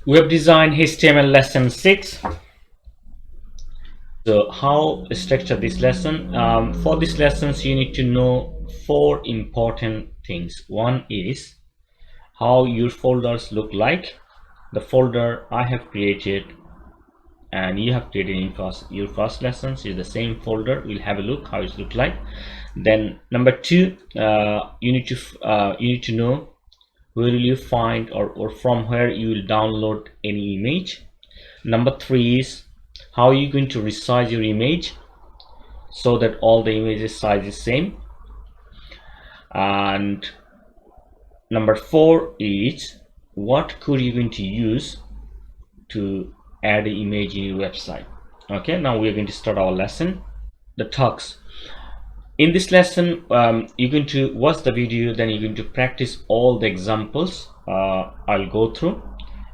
Web design HTML lesson 6. So how to structure this lesson? For these lessons you need to know 4 important things. One is how your folders look like. The folder I have created and you have created in your first lessons is the same folder. We'll have a look how it look like. Then number 2, you need to know where will you find or from where you will download any image. Number 3 is how are you going to resize your image so that all the images size is same. And number 4 is what code you're going to use to add an image in your website. Okay, now we're going to start our lesson. The talks in this lesson, you're going to watch the video, then you're going to practice all the examples I'll go through,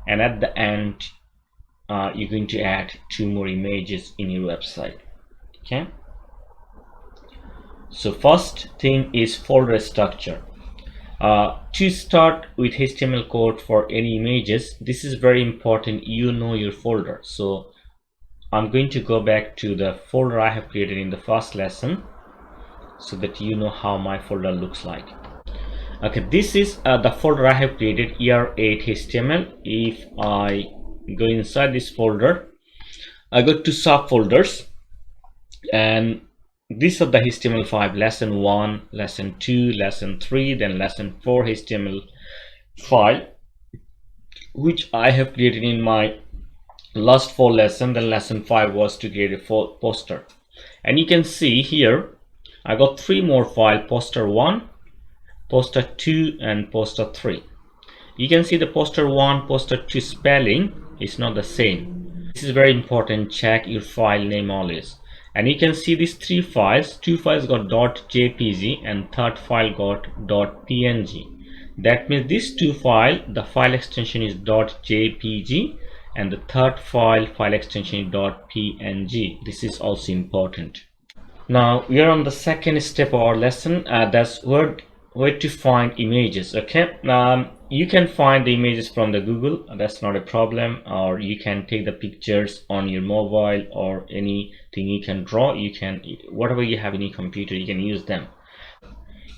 and at the end you're going to add 2 more images in your website. Okay, so first thing is folder structure. To start with HTML code for any images, this is very important. You know your folder. So I'm going to go back to the folder I have created in the first lesson so that you know how my folder looks like. Okay, this is the folder I have created, ER8 HTML. If I go inside this folder, I go to subfolders, and these are the HTML5, lesson 1, lesson 2, lesson 3, then lesson 4 HTML file, which I have created in my last 4 lesson. Then lesson 5 was to create a poster, and you can see here I got 3 more files: poster 1, poster 2, and poster 3. You can see the poster 1, poster 2 spelling is not the same. This is very important. Check your file name always. And you can see these 3 files. 2 files got .jpg and third file got .png. That means this 2 file, the file extension is .jpg and the third file extension is .png. This is also important. Now we are on the second step of our lesson. That's where to find images. Okay, you can find the images from the Google, that's not a problem, or you can take the pictures on your mobile or anything you can draw. You can, whatever you have in your computer, you can use them.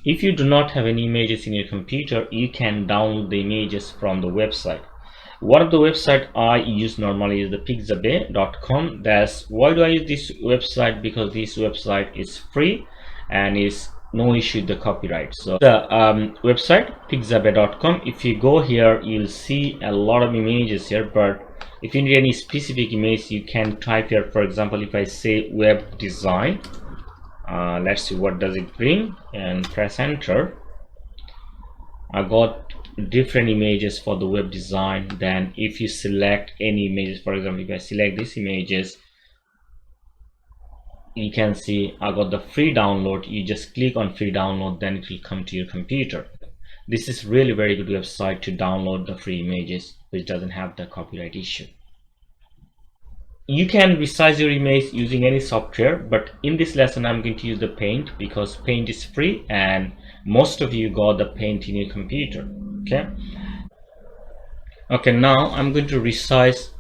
If you do not have any images in your computer, you can download the images from the website. One of the website I use normally is the pixabay.com. That's why do I use this website? Because this website is free and is no issue with the copyright. So the website pixabay.com, if you go here, you'll see a lot of images here, but if you need any specific image, you can type here. For example, if I say web design, let's see what does it bring, and press enter. I got different images for the web design. Then if you select any images, for example, if I select these images, you can see I got the free download. You just click on free download, then it will come to your computer. This is really very good website to download the free images which doesn't have the copyright issue. You can resize your image using any software, but in this lesson I'm going to use the Paint because Paint is free and most of you got the Paint in your computer. Okay, now I'm going to resize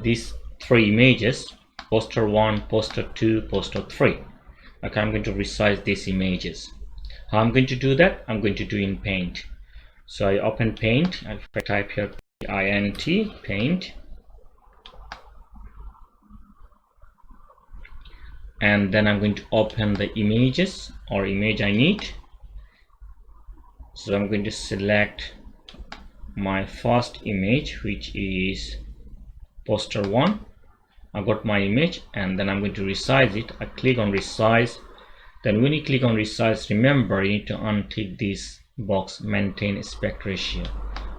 these 3 images: poster 1, poster 2, poster 3. Okay, I'm going to resize these images. How I'm going to do that? I'm going to do in Paint. So I open Paint, I type here int Paint, and then I'm going to open the images or image I need. So I'm going to select my first image, which is poster 1. I got my image, and then I'm going to resize it. I click on resize. Then when you click on resize, remember you need to untick this box, maintain aspect ratio.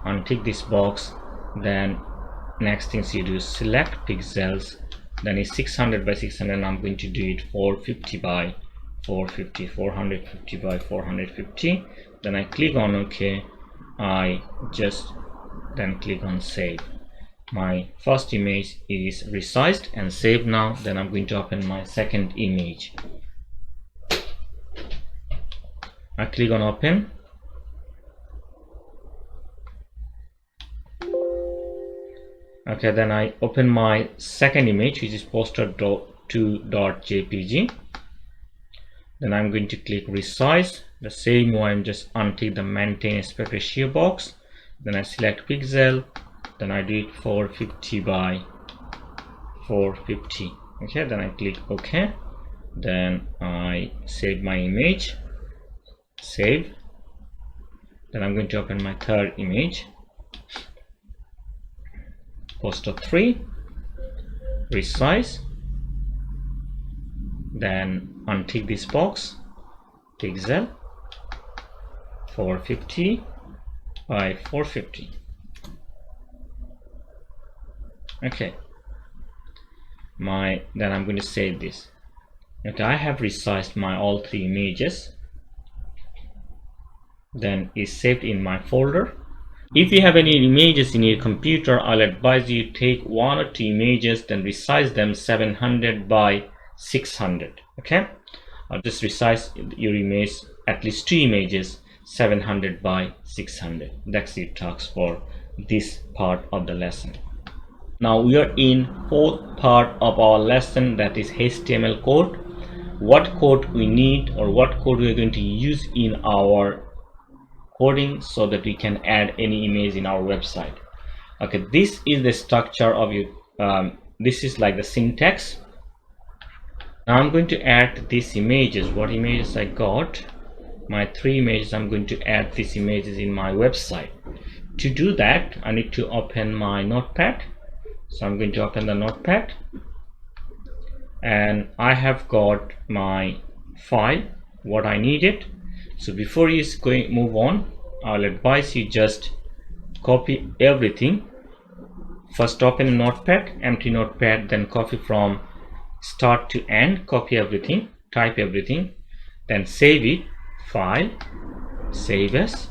Untick this box. Then next things you do, select pixels. Then it's 600 by 600, and I'm going to do it 450 by 450, 450 by 450. Then I click on OK. I just then click on save. My first image is resized and saved now. Then I'm going to open my second image. I click on open. Okay, then I open my second image, which is poster2.jpg. Then I'm going to click resize. The same way, I'm just untick the maintain aspect ratio box. Then I select pixel. Then I do it 450 by 450. Okay, then I click OK. Then I save my image. Save. Then I'm going to open my third image. Poster 3. Resize. Then untick this box. Pixel 450 by 450. Okay, then I'm going to save this. Okay, I have resized my all three images. Then it's saved in my folder. If you have any images in your computer, I'll advise you take 1 or 2 images, then resize them 700 by 600. Okay, I'll just resize your image, at least 2 images, 700 by 600. That's it talks for this part of the lesson. Now we are in fourth part of our lesson, that is HTML code. What code we need, or what code we are going to use in our coding so that we can add any image in our website. Okay, this is the structure of your this is like the syntax. Now I'm going to add these images. What images I got? My 3 images. I'm going to add these images in my website. To do that, I need to open my notepad. So I'm going to open the notepad, and I have got my file, what I needed. So before you move on, I'll advise you just copy everything. First open a notepad, empty notepad, then copy from start to end, copy everything, type everything, then save it, file, save as,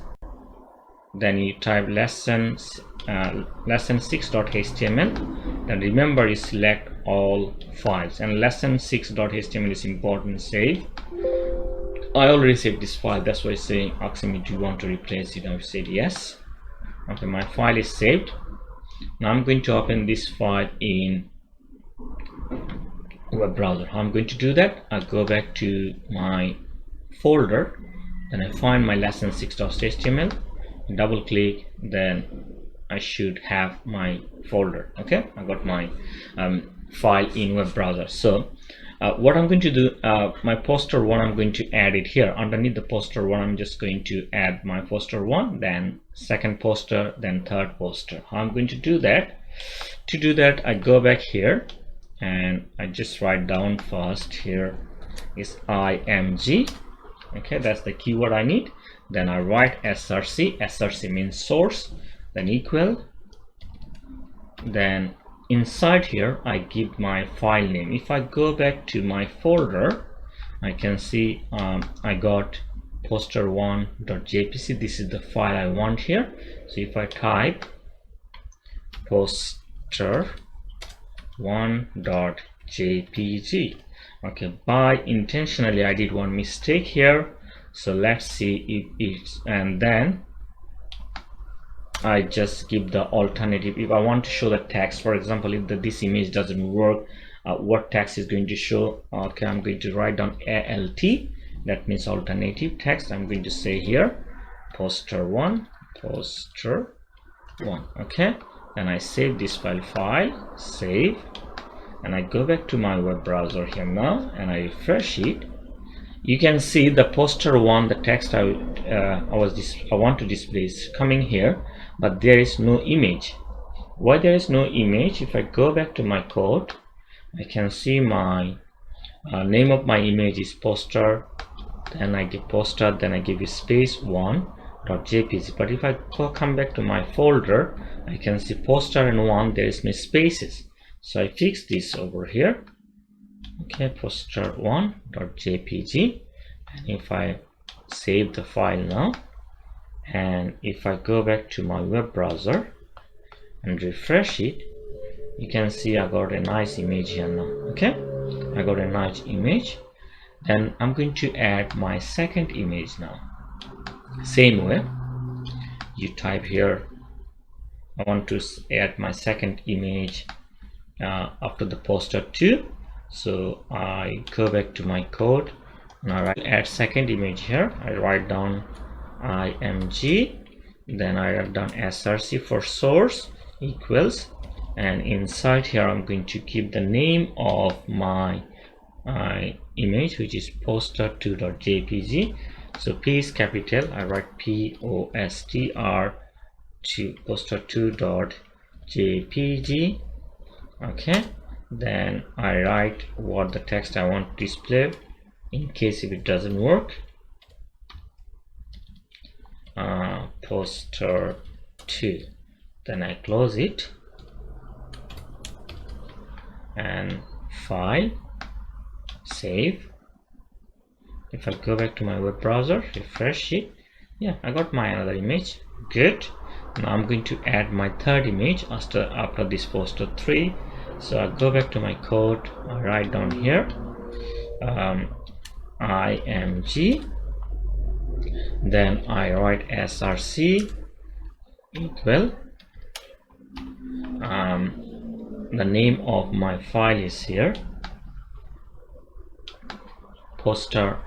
then you type lesson 6.html. then remember you select all files, and lesson 6.html is important. Save. I already saved this file, that's why it's saying, asking me, do you want to replace it? I've said yes. Okay, my file is saved. Now I'm going to open this file in web browser. How I'm going to do that? I'll go back to my folder, then I find my lesson 6.html, double click, then I should have my folder. Okay, I got my file in web browser. So what I'm going to do, my poster 1, I'm going to add it here underneath the poster 1. I'm just going to add my poster 1, then second poster, then third poster. How I'm going to do that? To do that, I go back here and I just write down first here is img. Okay, that's the keyword I need. Then I write src. Src means source, then equal, then inside here I give my file name. If I go back to my folder, I can see I got poster1.jpg. this is the file I want here. So if I type poster1.jpg, okay, by intentionally I did one mistake here, so let's see if it's, and then I just give the alternative. If I want to show the text, for example, if this image doesn't work, what text is going to show? Okay, I'm going to write down alt, that means alternative text. I'm going to say here poster1. Okay, and I save this file, save, and I go back to my web browser here now, and I refresh it. You can see the poster 1, the text I want to display is coming here, but there is no image. Why there is no image? If I go back to my code, I can see my name of my image is poster, then I give poster, then I give it space 1.jpg. but if I come back to my folder, I can see poster and 1, there is no spaces. So I fix this over here. Okay, poster1.jpg, and if I save the file now, and if I go back to my web browser and refresh it, you can see I got a nice image here now. Okay, I got a nice image. Then I'm going to add my second image now. Same way, you type here I want to add my second image after the poster 2. So I go back to my code and I add second image here. I write down img, then I write down src for source equals, and inside here I'm going to keep the name of my image, which is poster2.jpg. so P is capital, I write postr to poster2.jpg. okay, then I write what the text I want to display in case if it doesn't work. Poster 2, then I close it and file, save. If I go back to my web browser, refresh it, yeah, I got my another image. Good. Now I'm going to add my third image after this poster 3. So I go back to my code, I write down here img, then I write src equal, the name of my file is here, poster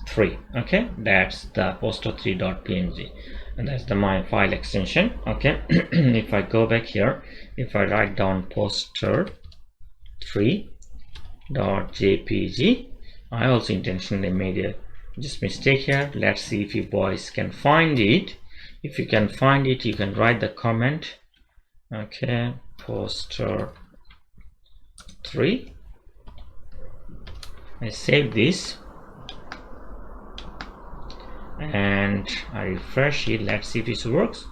3. okay, that's the poster3.png, and that's my file extension. okay, if I go back here, if I write down poster3.jpg, I also intentionally made a mistake here. Let's see if you boys can find it. If you can find it, you can write the comment. okay, poster 3. I save this and I refresh it. Let's see if it works.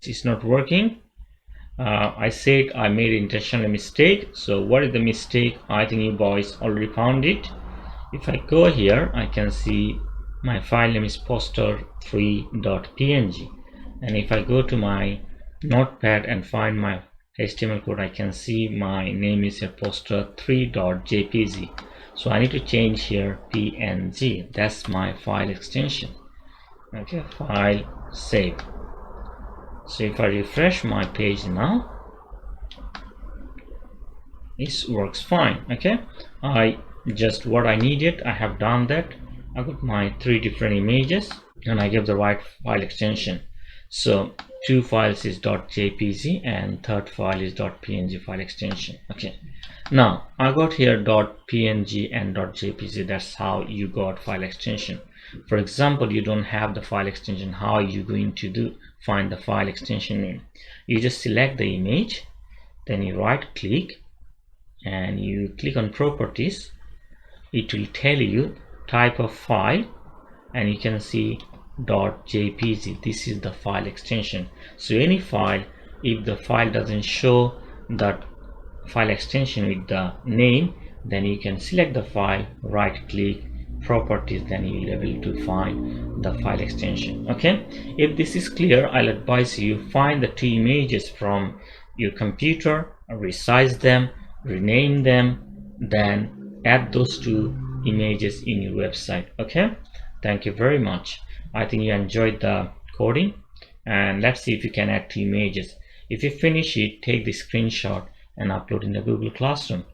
It's not working. I said I made an intentional mistake. So what is the mistake? I think you boys already found it. If I go here, I can see my file name is poster3.png, and if I go to my notepad and find my HTML code, I can see my name is here poster3.jpg. so I need to change here png. That's my file extension. okay, file, save. So if I refresh my page now, it works fine. okay, just what I needed, I have done that. I got my 3 different images and I give the right file extension. So 2 files is .jpg and third file is .png file extension. okay, now I got here .png and .jpg. that's how you got file extension. For example, you don't have the file extension, how are you going to find the file extension name? You just select the image, then you right click and you click on properties. It will tell you type of file and you can see .jpg. this is the file extension. So any file, if the file doesn't show that file extension with the name, then you can select the file, right click, properties, then you'll be able to find the file extension. okay, if this is clear, I'll advise you find the 2 images from your computer, resize them, rename them, then add those 2 images in your website. okay, thank you very much. I think you enjoyed the coding, and let's see if you can add 2 images. If you finish it, take the screenshot and upload in the Google Classroom.